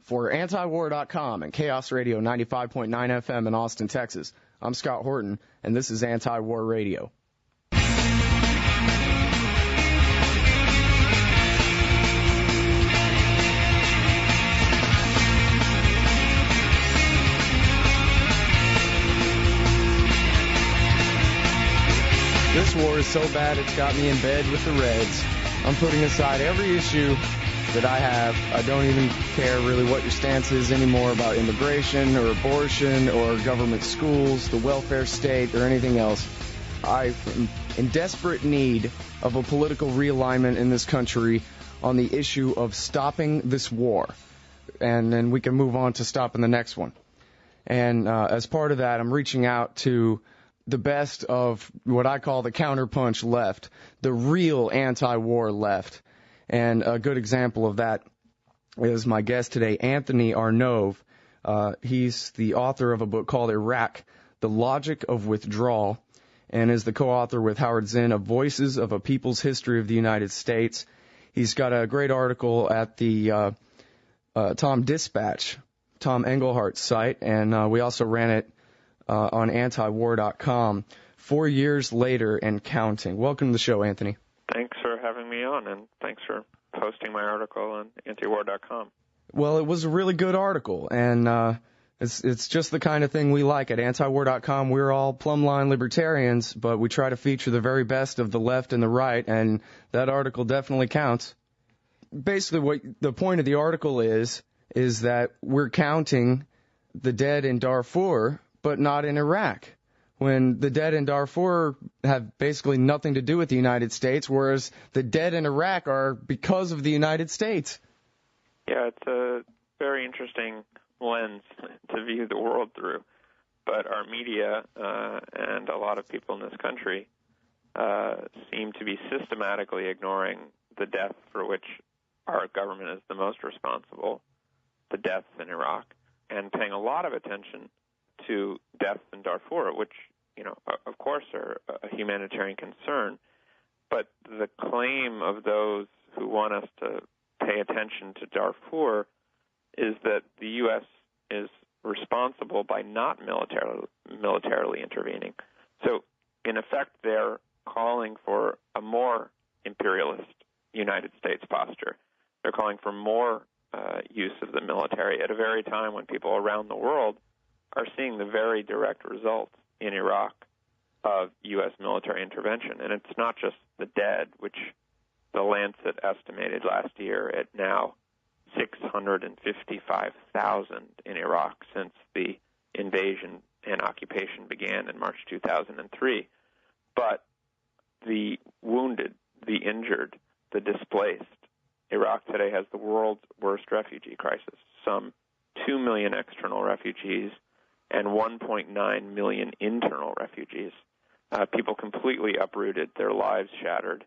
For antiwar.com and Chaos Radio 95.9 FM in Austin, Texas, I'm Scott Horton, and this is Anti-War Radio. This war is so bad it's got me in bed with the Reds. I'm putting aside every issue that I have. I don't even care really what your stance is anymore about immigration or abortion or government schools, the welfare state, or anything else. I'm in desperate need of a political realignment in this country on the issue of stopping this war. And then we can move on to stopping the next one. And as part of that, I'm reaching out to the best of what I call the counterpunch left, the real anti-war left. And a good example of that is my guest today, Anthony Arnove. He's the author of a book called Iraq, The Logic of Withdrawal, and is the co-author with Howard Zinn of Voices of a People's History of the United States. He's got a great article at the TomDispatch, Tom Englehart's site, and we also ran it on antiwar.com 4 years later and counting. Welcome to the show, Anthony. Thanks for having me on, and thanks for posting my article on antiwar.com. Well, it was a really good article, and it's just the kind of thing we like at antiwar.com. We're all plumbline libertarians, but we try to feature the very best of the left and the right, and that article definitely counts. Basically, what the point of the article is that we're counting the dead in Darfur, but not in Iraq, when the dead in Darfur have basically nothing to do with the United States, whereas the dead in Iraq are because of the United States. Yeah, it's a very interesting lens to view the world through. But our media and a lot of people in this country seem to be systematically ignoring the death for which our government is the most responsible, the deaths in Iraq, and paying a lot of attention to deaths in Darfur, which, of course, are a humanitarian concern. But the claim of those who want us to pay attention to Darfur is that the U.S. is responsible by not militarily intervening. So, in effect, they're calling for a more imperialist United States posture. They're calling for more use of the military at a very time when people around the world are seeing the very direct results in Iraq of U.S. military intervention. And it's not just the dead, which the Lancet estimated last year at now 655,000 in Iraq since the invasion and occupation began in March 2003. But the wounded, the injured, the displaced. Iraq today has the world's worst refugee crisis, some 2 million external refugees and 1.9 million internal refugees. People completely uprooted, their lives shattered,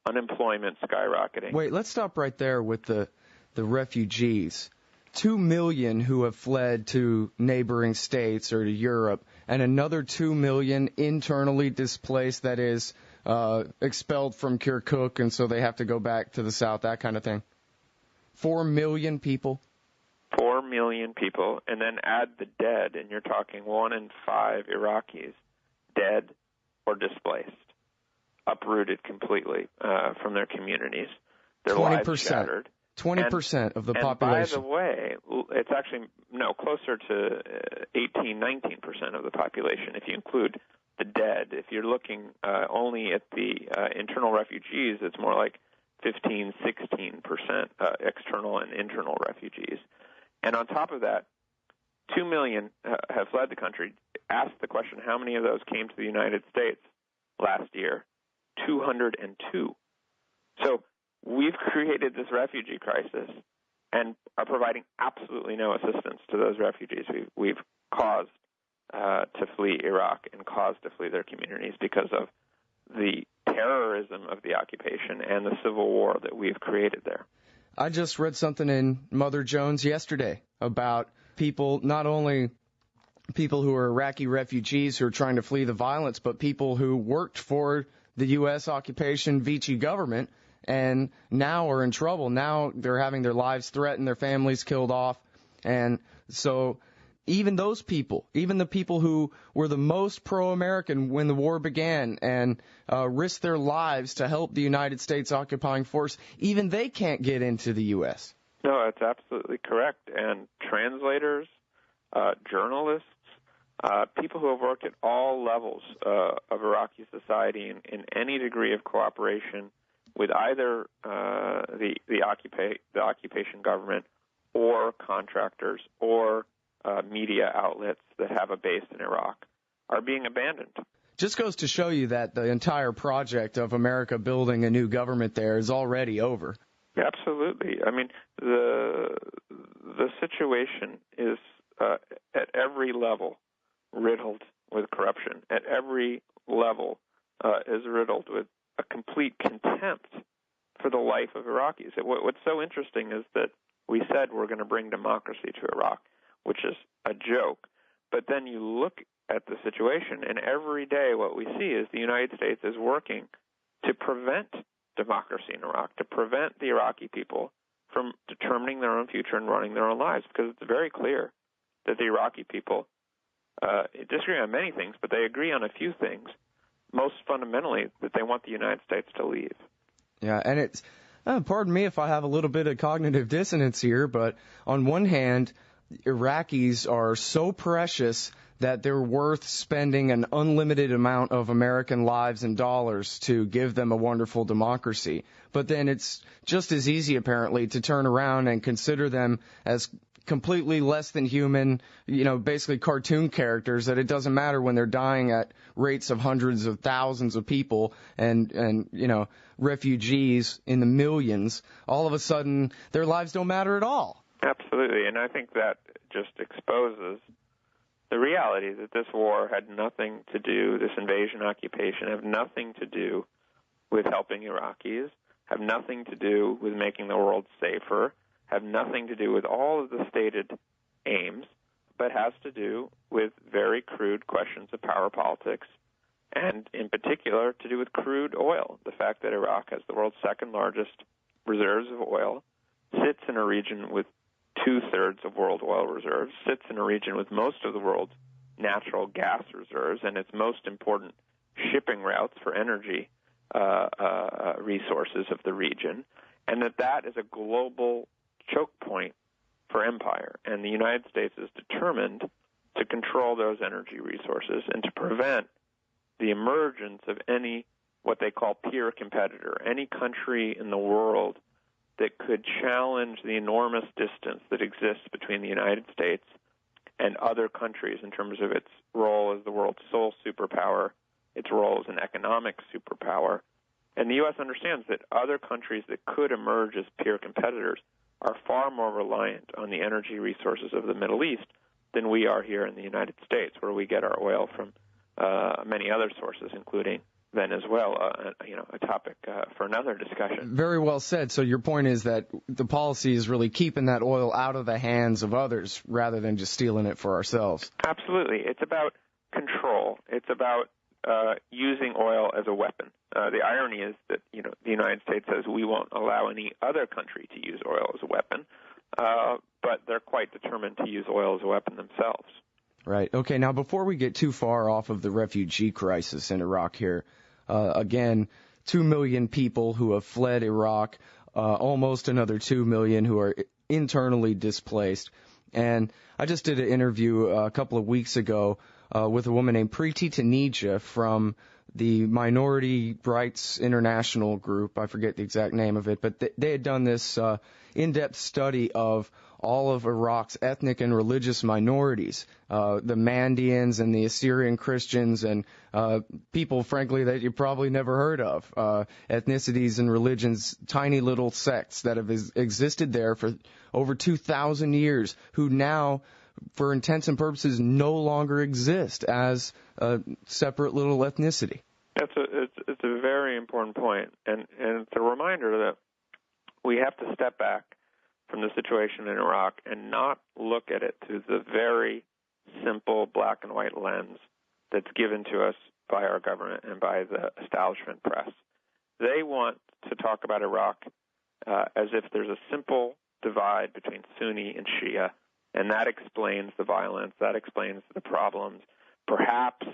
unemployment skyrocketing. Wait, let's stop right there with the refugees. 2 million who have fled to neighboring states or to Europe, and another 2 million internally displaced, that is, expelled from Kirkuk, and so they have to go back to the south, that kind of thing. 4 million people. 4 million people, and then add the dead, and you're talking 1 in 5 Iraqis dead or displaced, uprooted completely from their communities, their 20%. lives shattered. 20% of the population. And by the way, it's actually, closer to 18-19% of the population if you include the dead. If you're looking only at the internal refugees, it's more like 15-16% external and internal refugees. And on top of that, 2 million have fled the country. Ask the question, how many of those came to the United States last year? 202. So we've created this refugee crisis and are providing absolutely no assistance to those refugees we've caused to flee Iraq and caused to flee their communities because of the terrorism of the occupation and the civil war that we've created there. I just read something in Mother Jones yesterday about people, not only people who are Iraqi refugees who are trying to flee the violence, but people who worked for the U.S. occupation Vichy government and now are in trouble. Now they're having their lives threatened, their families killed off. And so even those people, even the people who were the most pro-American when the war began and risked their lives to help the United States occupying force, even they can't get into the U.S. No, that's absolutely correct. And translators, journalists, people who have worked at all levels of Iraqi society in any degree of cooperation with either the occupation government or contractors or media outlets that have a base in Iraq are being abandoned. Just goes to show you that the entire project of America building a new government there is already over. Absolutely. I mean, the situation is at every level riddled with corruption. At every level is riddled with a complete contempt for the life of Iraqis. What's so interesting is that we said we're going to bring democracy to Iraq, which is a joke. But then you look at the situation, and every day what we see is the United States is working to prevent democracy in Iraq, to prevent the Iraqi people from determining their own future and running their own lives, because it's very clear that the Iraqi people disagree on many things, but they agree on a few things, most fundamentally that they want the United States to leave. Yeah, and it's, pardon me if I have a little bit of cognitive dissonance here, but on one hand, Iraqis are so precious that they're worth spending an unlimited amount of American lives and dollars to give them a wonderful democracy. But then it's just as easy, apparently, to turn around and consider them as completely less than human, basically cartoon characters, that it doesn't matter when they're dying at rates of hundreds of thousands of people and refugees in the millions. All of a sudden, their lives don't matter at all. Absolutely, and I think that just exposes the reality that this war had nothing to do, this invasion occupation, have nothing to do with helping Iraqis, have nothing to do with making the world safer, have nothing to do with all of the stated aims, but has to do with very crude questions of power politics, and in particular to do with crude oil. The fact that Iraq has the world's second largest reserves of oil, sits in a region with two-thirds of world oil reserves, sits in a region with most of the world's natural gas reserves and its most important shipping routes for energy resources of the region, and that is a global choke point for empire. And the United States is determined to control those energy resources and to prevent the emergence of any what they call peer competitor, any country in the world that could challenge the enormous distance that exists between the United States and other countries in terms of its role as the world's sole superpower, its role as an economic superpower. And the U.S. understands that other countries that could emerge as peer competitors are far more reliant on the energy resources of the Middle East than we are here in the United States, where we get our oil from many other sources, including Venezuela, a topic for another discussion. Very well said. So your point is that the policy is really keeping that oil out of the hands of others rather than just stealing it for ourselves. Absolutely. It's about control. It's about using oil as a weapon. The irony is that the United States says we won't allow any other country to use oil as a weapon, but they're quite determined to use oil as a weapon themselves. Right. Okay, now before we get too far off of the refugee crisis in Iraq here, again, 2 million people who have fled Iraq, almost another 2 million who are internally displaced. And I just did an interview a couple of weeks ago with a woman named Preeti Taneja from the Minority Rights International group. I forget the exact name of it, but they had done this in-depth study of all of Iraq's ethnic and religious minorities, the Mandeans and the Assyrian Christians and people, frankly, that you probably never heard of, ethnicities and religions, tiny little sects that have existed there for over 2,000 years, who now, for intents and purposes, no longer exist as a separate little ethnicity. It's a very important point, and it's a reminder that we have to step back from the situation in Iraq and not look at it through the very simple black and white lens that's given to us by our government and by the establishment press. They want to talk about Iraq as if there's a simple divide between Sunni and Shia, And that explains the violence. That explains the problems. Perhaps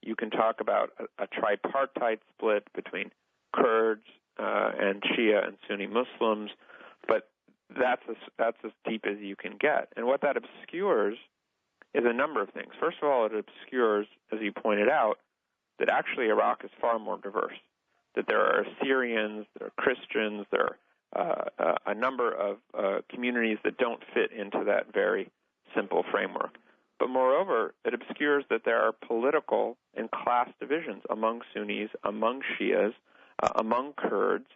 you can talk about a tripartite split between Kurds and Shia and Sunni Muslims, but that's as deep as you can get. And what that obscures is a number of things. First of all, it obscures, as you pointed out, that actually Iraq is far more diverse, that there are Assyrians, there are Christians, there are a number of communities that don't fit into that very simple framework. But moreover, it obscures that there are political and class divisions among Sunnis, among Shias, among Kurds,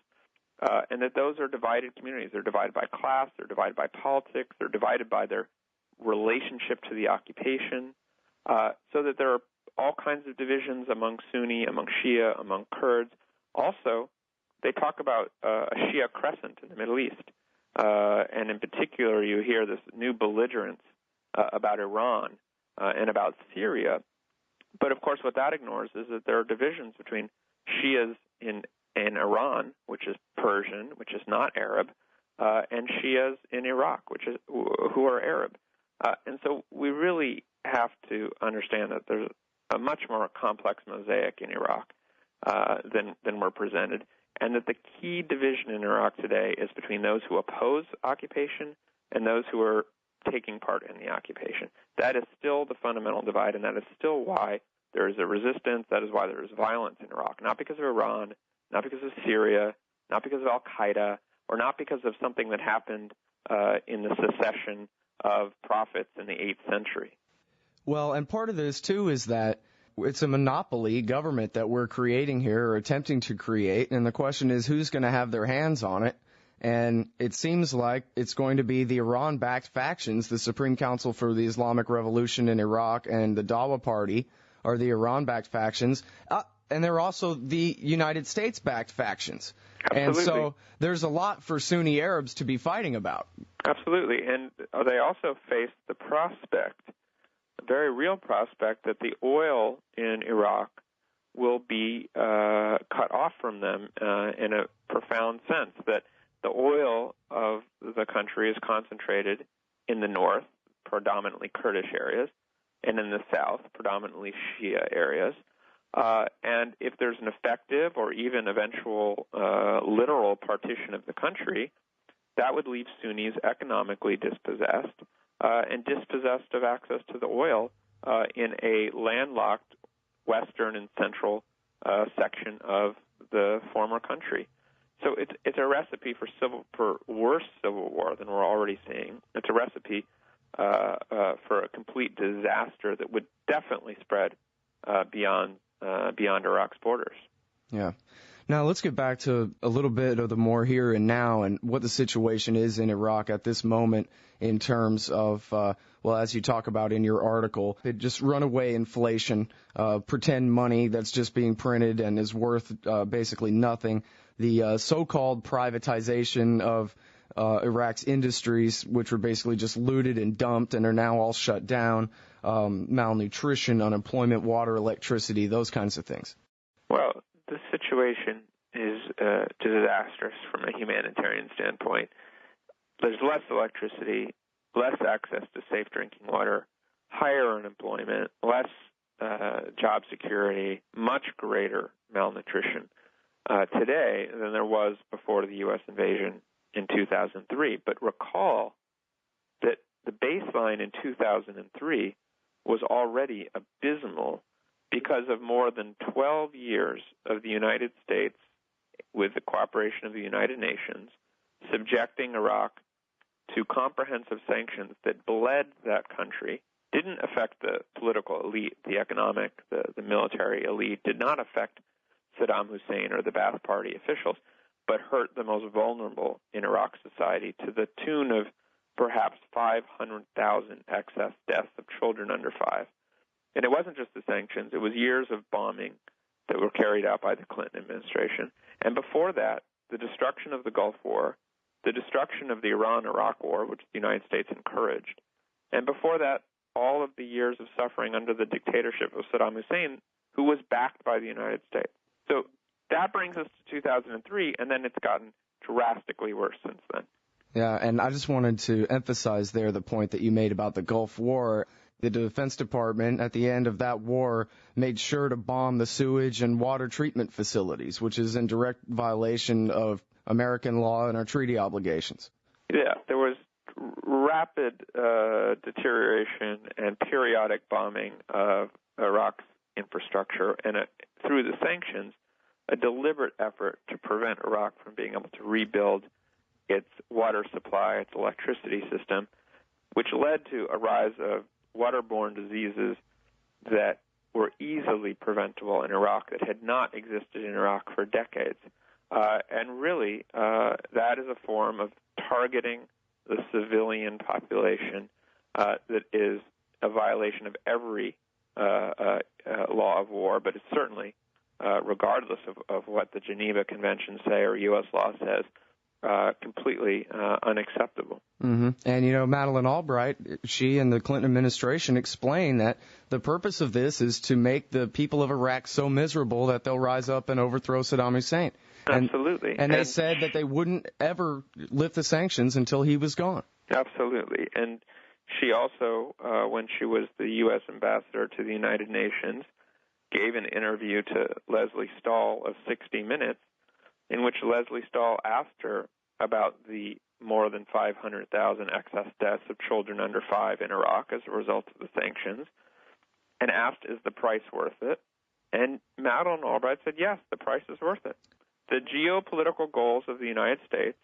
and that those are divided communities. They're divided by class, they're divided by politics, they're divided by their relationship to the occupation, so that there are all kinds of divisions among Sunni, among Shia, among Kurds. Also, they talk about a Shia crescent in the Middle East, and in particular you hear this new belligerence about Iran and about Syria. But of course what that ignores is that there are divisions between Shias in Iran, which is Persian, which is not Arab, and Shias in Iraq, who are Arab. And so we really have to understand that there's a much more complex mosaic in Iraq than we're presented, and that the key division in Iraq today is between those who oppose occupation and those who are taking part in the occupation. That is still the fundamental divide, and that is still why there is a resistance. That is why there is violence in Iraq, not because of Iran, not because of Syria, not because of Al-Qaeda, or not because of something that happened in the secession of prophets in the 8th century. Well, and part of this, too, is that it's a monopoly government that we're creating here, or attempting to create, and the question is who's going to have their hands on it. And it seems like it's going to be the Iran-backed factions, the Supreme Council for the Islamic Revolution in Iraq and the Dawa Party are the Iran-backed factions, and they're also the United States-backed factions. Absolutely. And so there's a lot for Sunni Arabs to be fighting about. Absolutely, and they also face the prospect, a very real prospect, that the oil in Iraq will be cut off from them in a profound sense, that the oil of the country is concentrated in the north, predominantly Kurdish areas, and in the south, predominantly Shia areas. And if there's an effective or even eventual literal partition of the country, that would leave Sunnis economically dispossessed and dispossessed of access to the oil in a landlocked western and central section of the former country. So it's a recipe for worse civil war than we're already seeing. It's a recipe for a complete disaster that would definitely spread beyond Iraq's borders. Yeah. Now let's get back to a little bit of the more here and now and what the situation is in Iraq at this moment in terms of, well, as you talk about in your article, just runaway inflation, pretend money that's just being printed and is worth basically nothing. The so-called privatization of Iraq's industries, which were basically just looted and dumped and are now all shut down, malnutrition, unemployment, water, electricity, those kinds of things. Well, the situation is disastrous from a humanitarian standpoint. There's less electricity, less access to safe drinking water, higher unemployment, less job security, much greater malnutrition today than there was before the U.S. invasion in 2003. But recall that the baseline in 2003 was already abysmal because of more than 12 years of the United States, with the cooperation of the United Nations, subjecting Iraq to comprehensive sanctions that bled that country, didn't affect the political elite, the economic, the military elite, did not affect Saddam Hussein or the Ba'ath Party officials, but hurt the most vulnerable in Iraq society to the tune of perhaps 500,000 excess deaths of children under 5. And it wasn't just the sanctions, it was years of bombing that were carried out by the Clinton administration. And before that, the destruction of the Gulf War, the destruction of the Iran-Iraq War, which the United States encouraged, and before that, all of the years of suffering under the dictatorship of Saddam Hussein, who was backed by the United States. So that brings us to 2003, and then it's gotten drastically worse since then. Yeah, and I just wanted to emphasize there the point that you made about the Gulf War. The Defense Department, at the end of that war, made sure to bomb the sewage and water treatment facilities, which is in direct violation of American law and our treaty obligations. Yeah, there was rapid deterioration and periodic bombing of Iraq's infrastructure, and through the sanctions, a deliberate effort to prevent Iraq from being able to rebuild its water supply, its electricity system, which led to a rise of waterborne diseases that were easily preventable in Iraq that had not existed in Iraq for decades. And really, that is a form of targeting the civilian population that is a violation of every law of war, but it's certainly, regardless of what the Geneva Conventions say or U.S. law says, completely unacceptable. Mm-hmm. And, you know, Madeleine Albright, she and the Clinton administration explained that the purpose of this is to make the people of Iraq so miserable that they'll rise up and overthrow Saddam Hussein. Absolutely. And they said that they wouldn't ever lift the sanctions until he was gone. Absolutely. And she also, when she was the U.S. ambassador to the United Nations, gave an interview to Leslie Stahl of 60 Minutes, in which Leslie Stahl asked her about the more than 500,000 excess deaths of children under 5 in Iraq as a result of the sanctions, and asked, is the price worth it? And Madeleine Albright said, yes, the price is worth it. The geopolitical goals of the United States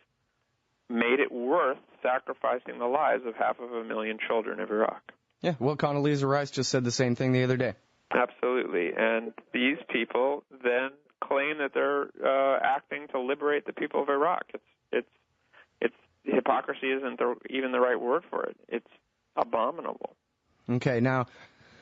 made it worth sacrificing the lives of 500,000 children of Iraq. Yeah, well, Condoleezza Rice just said the same thing the other day. Absolutely. And these people then claim that they're acting to liberate the people of Iraq. It's hypocrisy isn't even the right word for it. It's abominable. Okay, now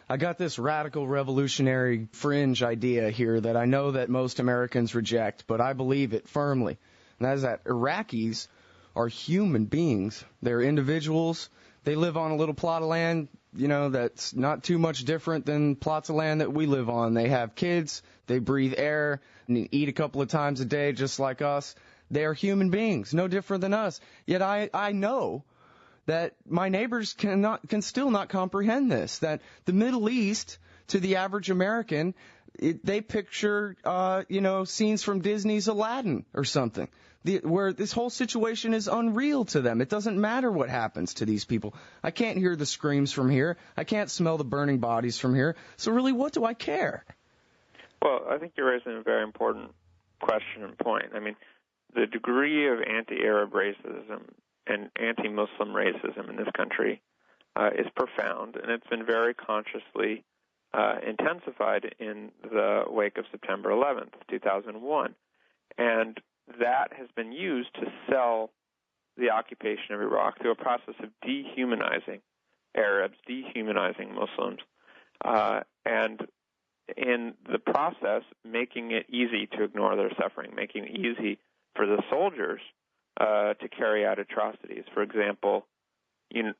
I got this radical revolutionary fringe idea here that I know that most Americans reject, but I believe it firmly. And that is that Iraqis are human beings. They're individuals. They live on a little plot of land, you know, that's not too much different than plots of land that we live on. They have kids. They breathe air and eat a couple of times a day just like us. They are human beings, no different than us. Yet I know that my neighbors can still not comprehend this, that the Middle East, to the average American, they picture, scenes from Disney's Aladdin or something, where this whole situation is unreal to them. It doesn't matter what happens to these people. I can't hear the screams from here. I can't smell the burning bodies from here. So really, what do I care? Well, I think you're raising a very important question and point. I mean, the degree of anti-Arab racism and anti-Muslim racism in this country is profound, and it's been very consciously intensified in the wake of September 11th, 2001. And that has been used to sell the occupation of Iraq through a process of dehumanizing Arabs, dehumanizing Muslims, and in the process making it easy to ignore their suffering, making it easy for the soldiers to carry out atrocities. For example,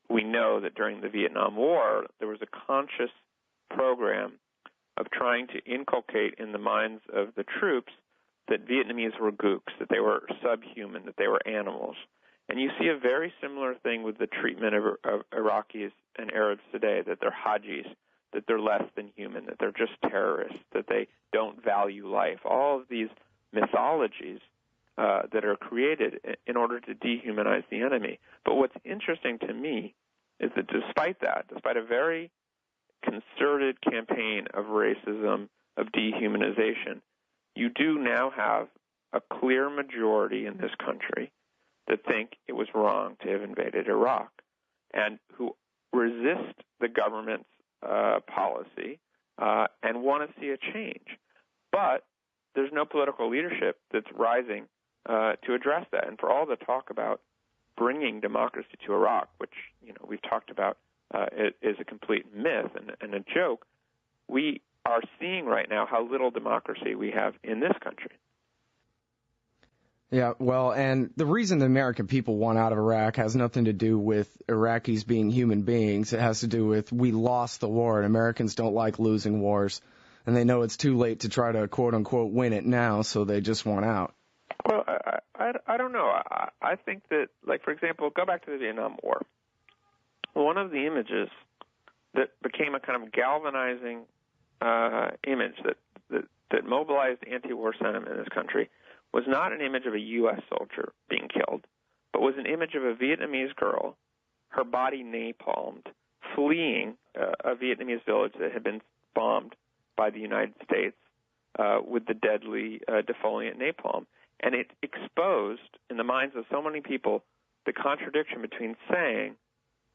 we know that during the Vietnam War, there was a conscious program of trying to inculcate in the minds of the troops that Vietnamese were gooks, that they were subhuman, that they were animals. And you see a very similar thing with the treatment of Iraqis and Arabs today, that they're hajis, that they're less than human, that they're just terrorists, that they don't value life. All of these mythologies that are created in order to dehumanize the enemy. But what's interesting to me is that despite a very concerted campaign of racism, of dehumanization, you do now have a clear majority in this country that think it was wrong to have invaded Iraq and who resist the government's policy and want to see a change. But there's no political leadership that's rising to address that. And for all the talk about bringing democracy to Iraq, which we've talked about is a complete myth and a joke, we are seeing right now how little democracy we have in this country. Yeah, well, and the reason the American people want out of Iraq has nothing to do with Iraqis being human beings. It has to do with we lost the war, and Americans don't like losing wars. And they know it's too late to try to, quote-unquote, win it now, so they just want out. Well, I don't know. I think that, like, for example, go back to the Vietnam War. One of the images that became a kind of galvanizing image that mobilized anti-war sentiment in this country was not an image of a U.S. soldier being killed, but was an image of a Vietnamese girl, her body napalmed, fleeing a Vietnamese village that had been bombed by the United States with the deadly defoliant napalm. And it exposed, in the minds of so many people, the contradiction between saying,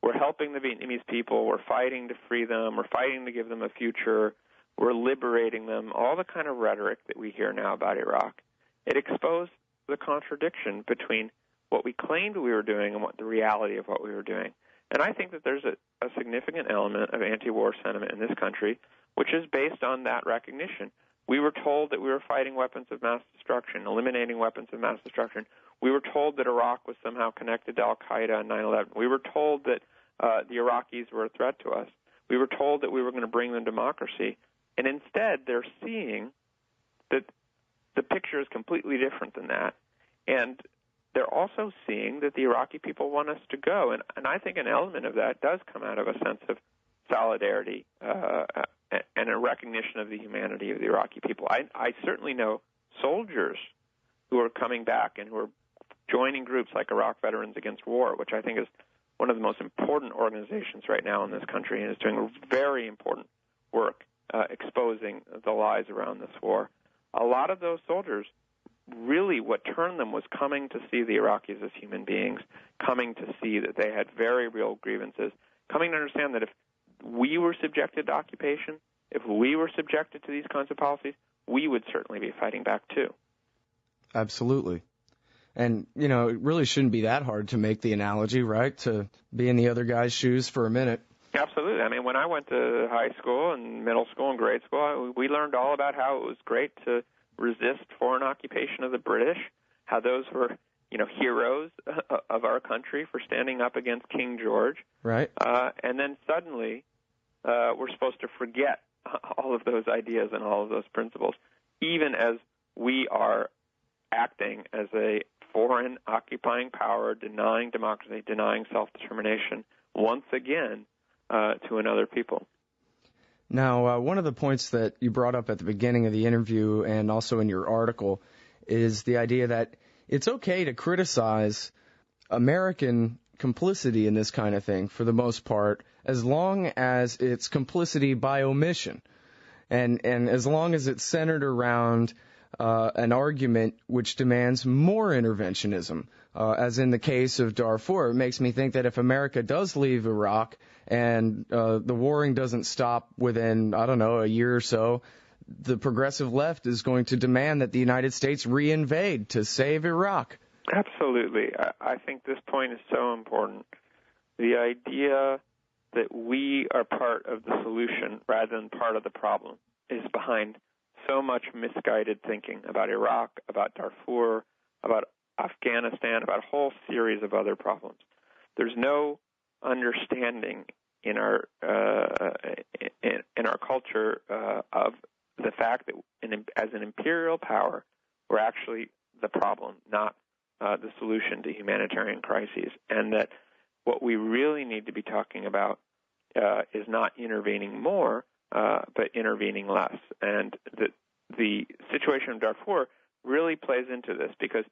we're helping the Vietnamese people, we're fighting to free them, we're fighting to give them a future, we're liberating them, all the kind of rhetoric that we hear now about Iraq. It exposed the contradiction between what we claimed we were doing and what the reality of what we were doing. And I think that there's a significant element of anti-war sentiment in this country which is based on that recognition. We were told that we were fighting weapons of mass destruction, eliminating weapons of mass destruction. We were told that Iraq was somehow connected to al-Qaeda and 9/11. We were told that the Iraqis were a threat to us. We were told that we were going to bring them democracy. And instead, they're seeing that the picture is completely different than that. And they're also seeing that the Iraqi people want us to go. And I think an element of that does come out of a sense of solidarity and a recognition of the humanity of the Iraqi people. I certainly know soldiers who are coming back and who are joining groups like Iraq Veterans Against War, which I think is one of the most important organizations right now in this country and is doing very important work exposing the lies around this war. A lot of those soldiers, really what turned them was coming to see the Iraqis as human beings, coming to see that they had very real grievances, coming to understand that if we were subjected to occupation, if we were subjected to these kinds of policies, we would certainly be fighting back too. Absolutely. And, you know, it really shouldn't be that hard to make the analogy, right, to be in the other guy's shoes for a minute. Absolutely. I mean, when I went to high school and middle school and grade school, we learned all about how it was great to resist foreign occupation of the British, how those were, you know, heroes of our country for standing up against King George. Right. And then suddenly we're supposed to forget all of those ideas and all of those principles, even as we are acting as a foreign occupying power, denying democracy, denying self-determination, once again, to another people. Now, one of the points that you brought up at the beginning of the interview and also in your article is the idea that it's okay to criticize American complicity in this kind of thing for the most part, as long as it's complicity by omission and as long as it's centered around an argument which demands more interventionism, as in the case of Darfur. It makes me think that if America does leave Iraq and the warring doesn't stop within, I don't know, a year or so, the progressive left is going to demand that the United States reinvade to save Iraq. Absolutely. I think this point is so important. The idea that we are part of the solution rather than part of the problem is behind so much misguided thinking about Iraq, about Darfur, about Afghanistan, about a whole series of other problems. There's no understanding in our culture of the fact that as an imperial power, we're actually the problem, not the solution to humanitarian crises, and that what we really need to be talking about is not intervening more, but intervening less. And the situation of Darfur really plays into this because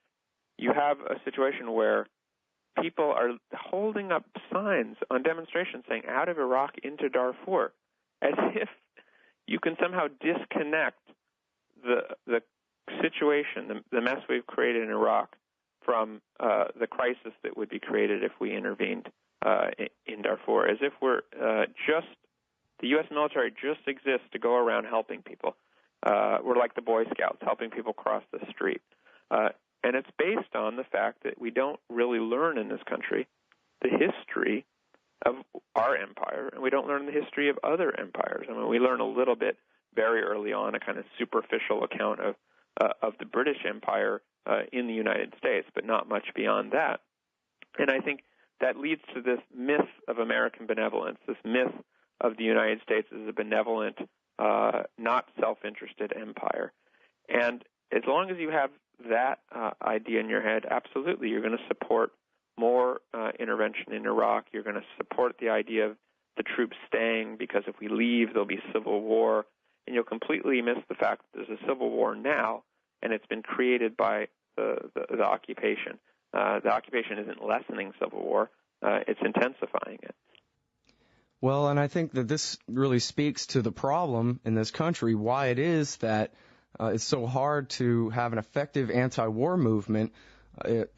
you have a situation where people are holding up signs on demonstrations saying out of Iraq into Darfur, as if you can somehow disconnect the situation, the mess we've created in Iraq, from the crisis that would be created if we intervened in Darfur, as if we're the U.S. military just exists to go around helping people. We're like the Boy Scouts, helping people cross the street. And it's based on the fact that we don't really learn in this country the history of our empire, and we don't learn the history of other empires. I mean, we learn a little bit very early on, a kind of superficial account of the British Empire in the United States, but not much beyond that. And I think that leads to this myth of American benevolence, this myth of the United States as a benevolent, not self-interested empire. And as long as you have that idea in your head, absolutely, you're going to support more intervention in Iraq. You're going to support the idea of the troops staying, because if we leave, there'll be civil war. And you'll completely miss the fact that there's a civil war now, and it's been created by the occupation. The occupation isn't lessening civil war. It's intensifying it. Well, and I think that this really speaks to the problem in this country, why it is that it's so hard to have an effective anti-war movement.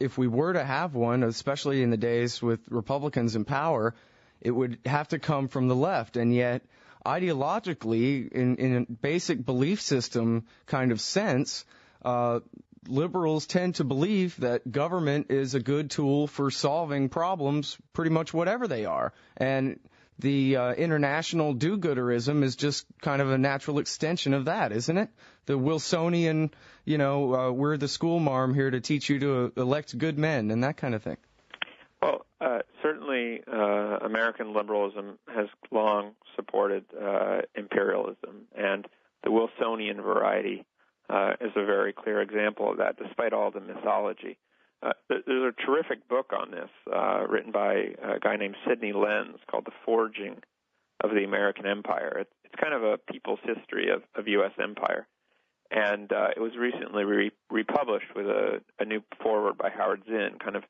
If we were to have one, especially in the days with Republicans in power, it would have to come from the left. And yet, ideologically, in a basic belief system kind of sense, liberals tend to believe that government is a good tool for solving problems, pretty much whatever they are. And the international do-gooderism is just kind of a natural extension of that, isn't it? The Wilsonian, we're the school marm here to teach you to elect good men and that kind of thing. Well, certainly American liberalism has long supported imperialism, and the Wilsonian variety is a very clear example of that, despite all the mythology. There's a terrific book on this written by a guy named Sidney Lenz called The Forging of the American Empire. It's kind of a people's history of U.S. empire. And it was recently republished with a new foreword by Howard Zinn, kind of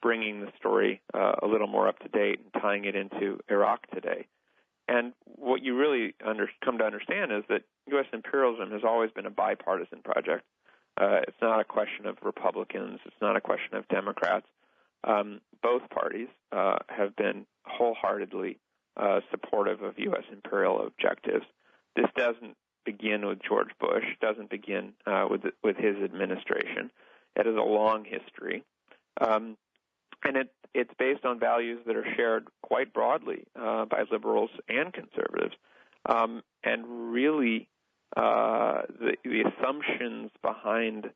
bringing the story a little more up to date and tying it into Iraq today. And what you really come to understand is that U.S. imperialism has always been a bipartisan project. It's not a question of Republicans. It's not a question of Democrats. Both parties have been wholeheartedly supportive of U.S. imperial objectives. This doesn't begin with George Bush. It doesn't begin with his administration. It has a long history. And it's based on values that are shared quite broadly by liberals and conservatives. And really, the assumptions behind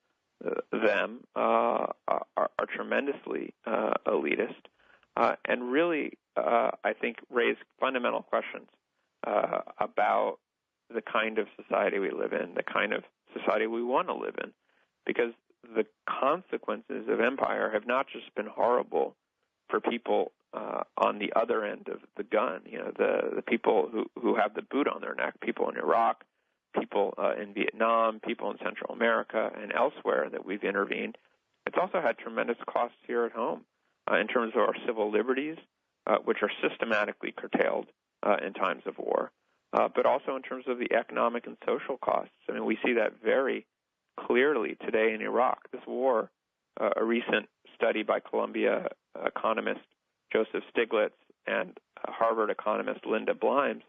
them are tremendously elitist, and really, I think, raise fundamental questions about the kind of society we live in, the kind of society we want to live in, because the consequences of empire have not just been horrible for people on the other end of the gun, the people who have the boot on their neck, people in Iraq, people in Vietnam, people in Central America and elsewhere that we've intervened. It's also had tremendous costs here at home in terms of our civil liberties, which are systematically curtailed in times of war, but also in terms of the economic and social costs. I mean, we see that very clearly today in Iraq. This war, a recent study by Columbia economist Joseph Stiglitz and Harvard economist Linda Blimes,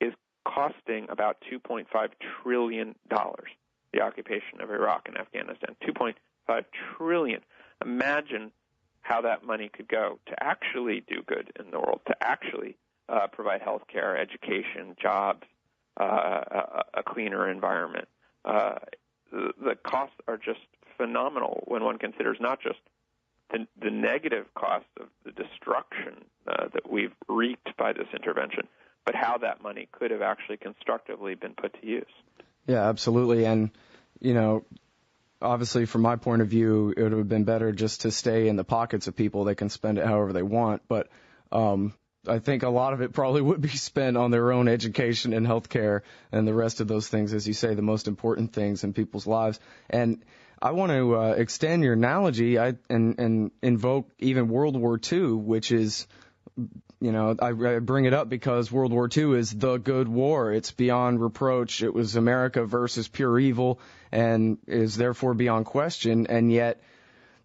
is costing about $2.5 trillion, the occupation of Iraq and Afghanistan. $2.5 trillion. Imagine how that money could go to actually do good in the world, to actually provide health care, education, jobs, a cleaner environment. The costs are just phenomenal when one considers not just the negative cost of the destruction that we've wreaked by this intervention, but how that money could have actually constructively been put to use. Yeah, absolutely. And, obviously from my point of view, it would have been better just to stay in the pockets of people. They can spend it however they want. But I think a lot of it probably would be spent on their own education and health care and the rest of those things, as you say, the most important things in people's lives. And I want to extend your analogy and invoke even World War II, which is, I bring it up because World War II is the good war. It's beyond reproach. It was America versus pure evil and is therefore beyond question. And yet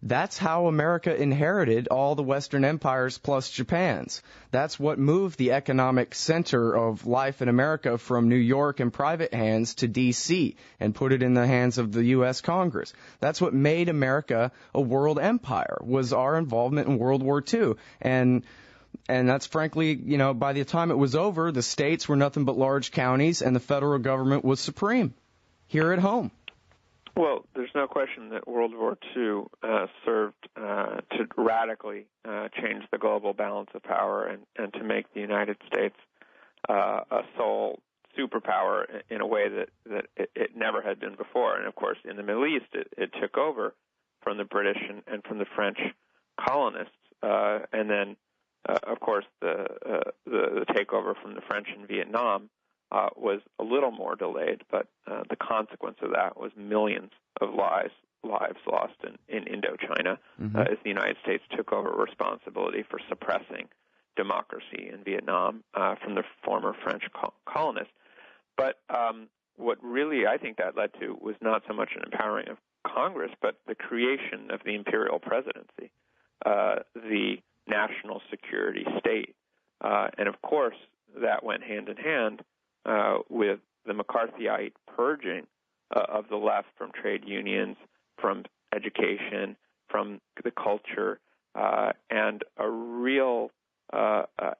that's how America inherited all the Western empires plus Japan's. That's what moved the economic center of life in America from New York in private hands to D.C. and put it in the hands of the U.S. Congress. That's what made America a world empire, was our involvement in World War II. And that's frankly, by the time it was over, the states were nothing but large counties and the federal government was supreme here at home. Well, there's no question that World War II served to radically change the global balance of power and to make the United States a sole superpower in a way that it never had been before. And, of course, in the Middle East, it took over from the British and from the French colonists. And then, of course, the takeover from the French in Vietnam was a little more delayed, but the consequence of that was millions of lives lost in Indochina as the United States took over responsibility for suppressing democracy in Vietnam from the former French colonists. But what really I think that led to was not so much an empowering of Congress, but the creation of the imperial presidency, the national security state. And, of course, that went hand in hand with the McCarthyite purging of the left from trade unions, from education, from the culture, and a real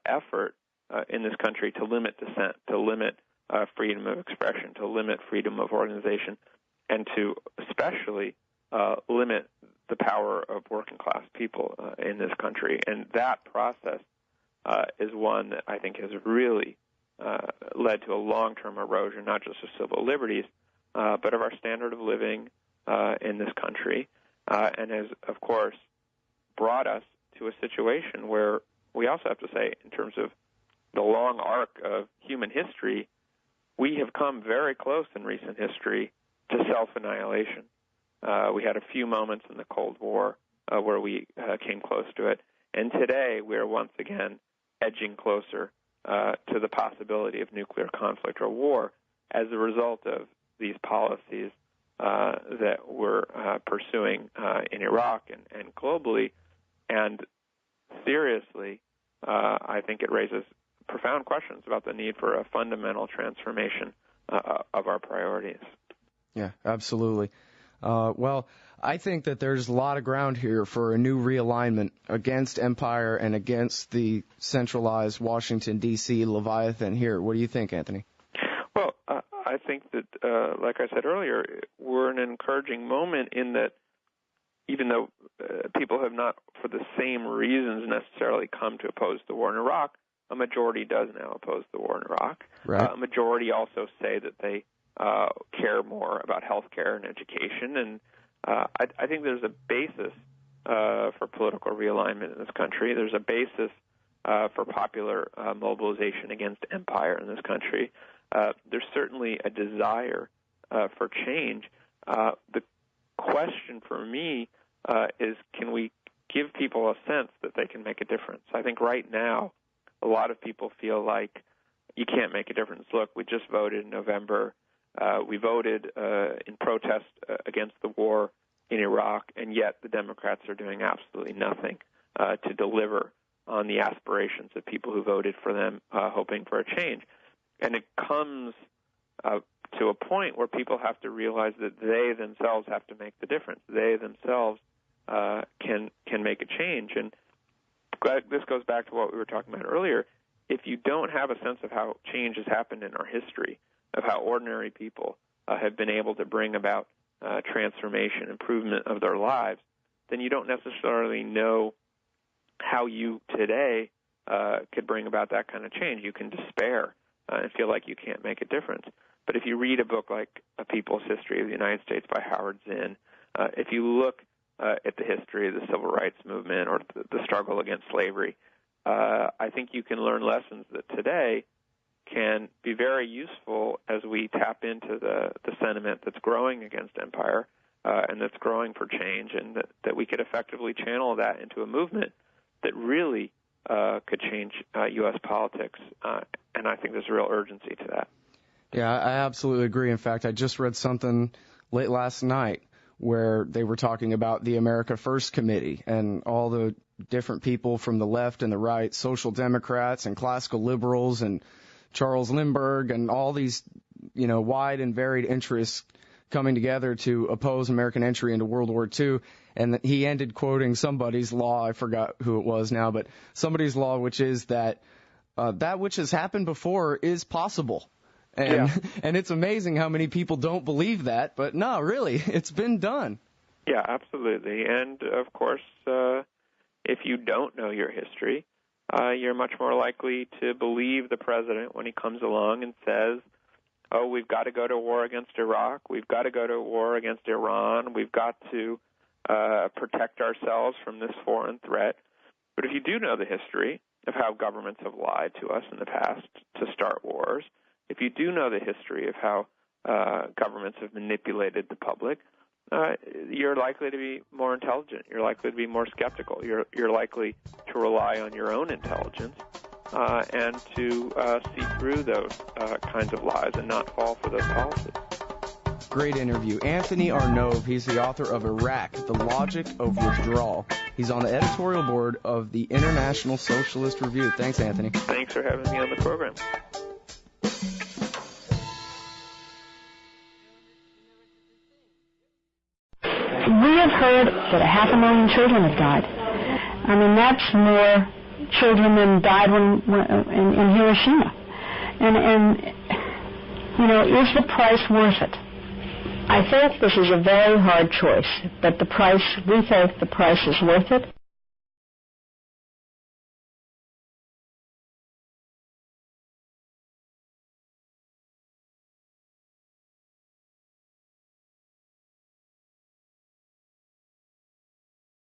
effort in this country to limit dissent, to limit freedom of expression, to limit freedom of organization, and to especially limit the power of working-class people in this country. And that process is one that I think has really led to a long-term erosion, not just of civil liberties, but of our standard of living in this country, and has, of course, brought us to a situation where we also have to say, in terms of the long arc of human history, we have come very close in recent history to self-annihilation. We had a few moments in the Cold War where we came close to it, and today we are once again edging closer to the possibility of nuclear conflict or war as a result of these policies that we're pursuing in Iraq and globally. And seriously, I think it raises profound questions about the need for a fundamental transformation of our priorities. Yeah, absolutely. Well, I think that there's a lot of ground here for a new realignment against empire and against the centralized Washington, D.C. Leviathan here. What do you think, Anthony? Well, I think that, like I said earlier, we're in an encouraging moment in that even though people have not, for the same reasons, necessarily come to oppose the war in Iraq, a majority does now oppose the war in Iraq. Right. A majority also say that they care more about health care and education. And I think there's a basis for political realignment in this country. There's a basis for popular mobilization against empire in this country. There's certainly a desire for change. The question for me is, can we give people a sense that they can make a difference? I think right now a lot of people feel like you can't make a difference. Look, we just voted in November. We voted in protest against the war in Iraq, and yet the Democrats are doing absolutely nothing to deliver on the aspirations of people who voted for them, hoping for a change. And it comes to a point where people have to realize that they themselves have to make the difference. They themselves can make a change. And this goes back to what we were talking about earlier. If you don't have a sense of how change has happened in our history, of how ordinary people have been able to bring about transformation, improvement of their lives, then you don't necessarily know how you today could bring about that kind of change. You can despair and feel like you can't make a difference. But if you read a book like A People's History of the United States by Howard Zinn, if you look at the history of the Civil Rights Movement or the struggle against slavery, I think you can learn lessons that today can be very useful as we tap into the sentiment that's growing against empire and that's growing for change, and that we could effectively channel that into a movement that really could change U.S. politics. And I think there's a real urgency to that. Yeah, I absolutely agree. In fact, I just read something late last night where they were talking about the America First Committee and all the different people from the left and the right, social democrats and classical liberals and Charles Lindbergh and all these, wide and varied interests coming together to oppose American entry into World War II. And he ended quoting somebody's law. I forgot who it was now, but somebody's law, which is that that which has happened before is possible. And and it's amazing how many people don't believe that. But no, really, it's been done. Yeah, absolutely. And, of course, if you don't know your history, you're much more likely to believe the president when he comes along and says oh, we've got to go to war against Iraq, we've got to go to war against Iran, we've got to protect ourselves from this foreign threat. But if you do know the history of how governments have lied to us in the past to start wars, if you do know the history of how governments have manipulated the public, you're likely to be more intelligent. You're likely to be more skeptical. You're likely to rely on your own intelligence and to see through those kinds of lies and not fall for those policies. Great interview. Anthony Arnove, he's the author of Iraq, The Logic of Withdrawal. He's on the editorial board of the International Socialist Review. Thanks, Anthony. Thanks for having me on the program. We have heard that 500,000 children have died. I mean, that's more children than died in Hiroshima. And you know, is the price worth it? I think this is a very hard choice, but we think the price is worth it.